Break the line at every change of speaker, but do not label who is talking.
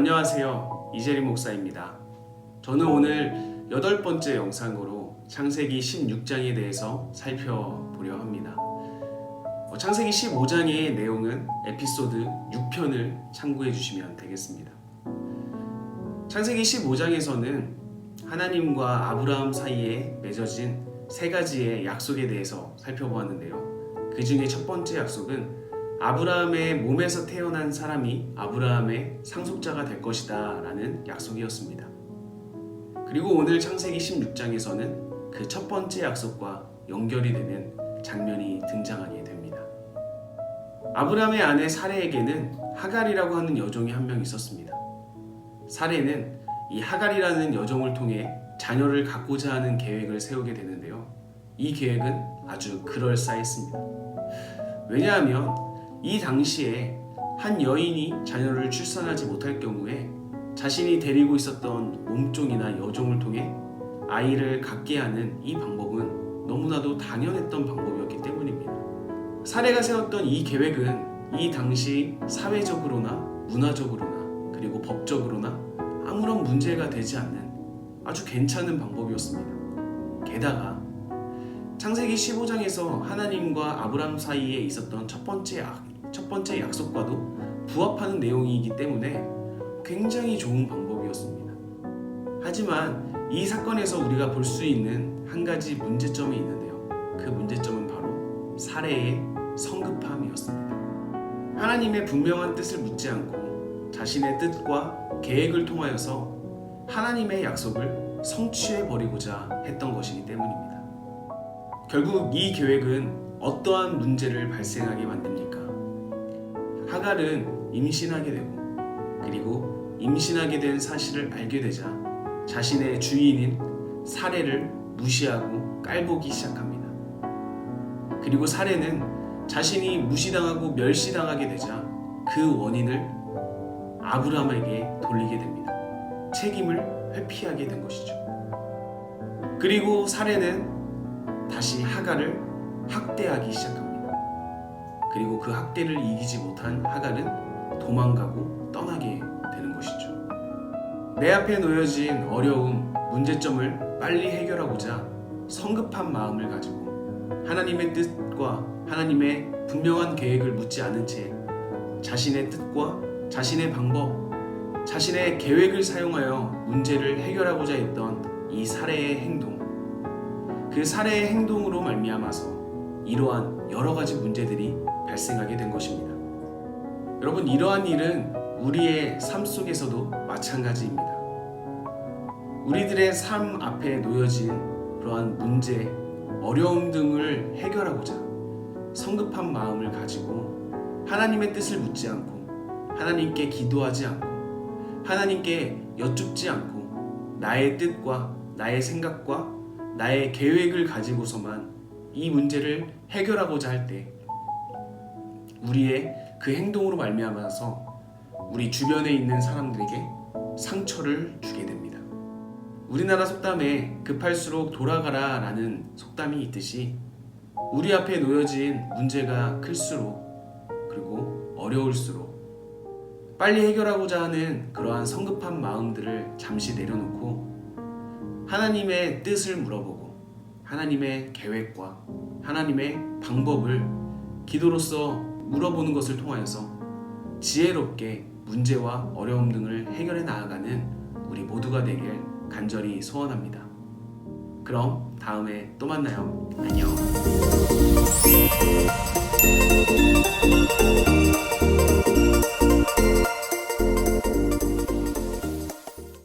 안녕하세요. 이재림 목사입니다. 저는 오늘 8번째 영상으로 창세기 16장에 대해서 살펴보려 합니다. 창세기 15장의 내용은 에피소드 6편을 참고해 주시면 되겠습니다. 창세기 15장에서는 하나님과 아브라함 사이에 맺어진 3가지의 약속에 대해서 살펴보았는데요. 그 중에 첫 번째 약속은 아브라함의 몸에서 태어난 사람이 아브라함의 상속자가 될 것이다 라는 약속이었습니다. 그리고 오늘 창세기 16장에서는 그 첫 번째 약속과 연결이 되는 장면이 등장하게 됩니다. 아브라함의 아내 사레에게는 하갈이라고 하는 여종이 한 명 있었습니다. 사레는 이 하갈이라는 여종을 통해 자녀를 갖고자 하는 계획을 세우게 되는데요. 이 계획은 아주 그럴싸했습니다. 왜냐하면 이 당시에 한 여인이 자녀를 출산하지 못할 경우에 자신이 데리고 있었던 몸종이나 여종을 통해 아이를 갖게 하는 이 방법은 너무나도 당연했던 방법이었기 때문입니다. 사레가 세웠던 이 계획은 이 당시 사회적으로나 문화적으로나 그리고 법적으로나 아무런 문제가 되지 않는 아주 괜찮은 방법이었습니다. 게다가 창세기 15장에서 하나님과 아브라함 사이에 있었던 첫 번째 약속과도 부합하는 내용이기 때문에 굉장히 좋은 방법이었습니다. 하지만 이 사건에서 우리가 볼 수 있는 한 가지 문제점이 있는데요. 그 문제점은 바로 사레의 성급함이었습니다. 하나님의 분명한 뜻을 묻지 않고 자신의 뜻과 계획을 통하여서 하나님의 약속을 성취해버리고자 했던 것이기 때문입니다. 결국 이 계획은 어떠한 문제를 발생하게 만듭니까? 하갈은 임신하게 되고 그리고 임신하게 된 사실을 알게 되자 자신의 주인인 사레를 무시하고 깔보기 시작합니다. 그리고 사레는 자신이 무시당하고 멸시당하게 되자 그 원인을 아브라함에게 돌리게 됩니다. 책임을 회피하게 된 것이죠. 그리고 사레는 다시 하갈을 학대하기 시작합니다. 그리고 그 학대를 이기지 못한 하갈은 도망가고 떠나게 되는 것이죠. 내 앞에 놓여진 어려움, 문제점을 빨리 해결하고자 성급한 마음을 가지고 하나님의 뜻과 하나님의 분명한 계획을 묻지 않은 채 자신의 뜻과 자신의 방법, 자신의 계획을 사용하여 문제를 해결하고자 했던 이 사레의 행동, 그 사레의 행동으로 말미암아서 이러한 여러 가지 문제들이 발생하게 된 것입니다. 여러분, 이러한 일은 우리의 삶 속에서도 마찬가지입니다. 우리들의 삶 앞에 놓여진 그러한 문제, 어려움 등을 해결하고자 성급한 마음을 가지고 하나님의 뜻을 묻지 않고 하나님께 기도하지 않고 하나님께 여쭙지 않고 나의 뜻과 나의 생각과 나의 계획을 가지고서만 이 문제를 해결하고자 할 때 우리의 그 행동으로 말미암아서 우리 주변에 있는 사람들에게 상처를 주게 됩니다. 우리나라 속담에 급할수록 돌아가라 라는 속담이 있듯이 우리 앞에 놓여진 문제가 클수록 그리고 어려울수록 빨리 해결하고자 하는 그러한 성급한 마음들을 잠시 내려놓고 하나님의 뜻을 물어보고 하나님의 계획과 하나님의 방법을 기도로서 물어보는 것을 통하여서 지혜롭게 문제와 어려움 등을 해결해 나아가는 우리 모두가 되길 간절히 소원합니다. 그럼 다음에 또 만나요. 안녕.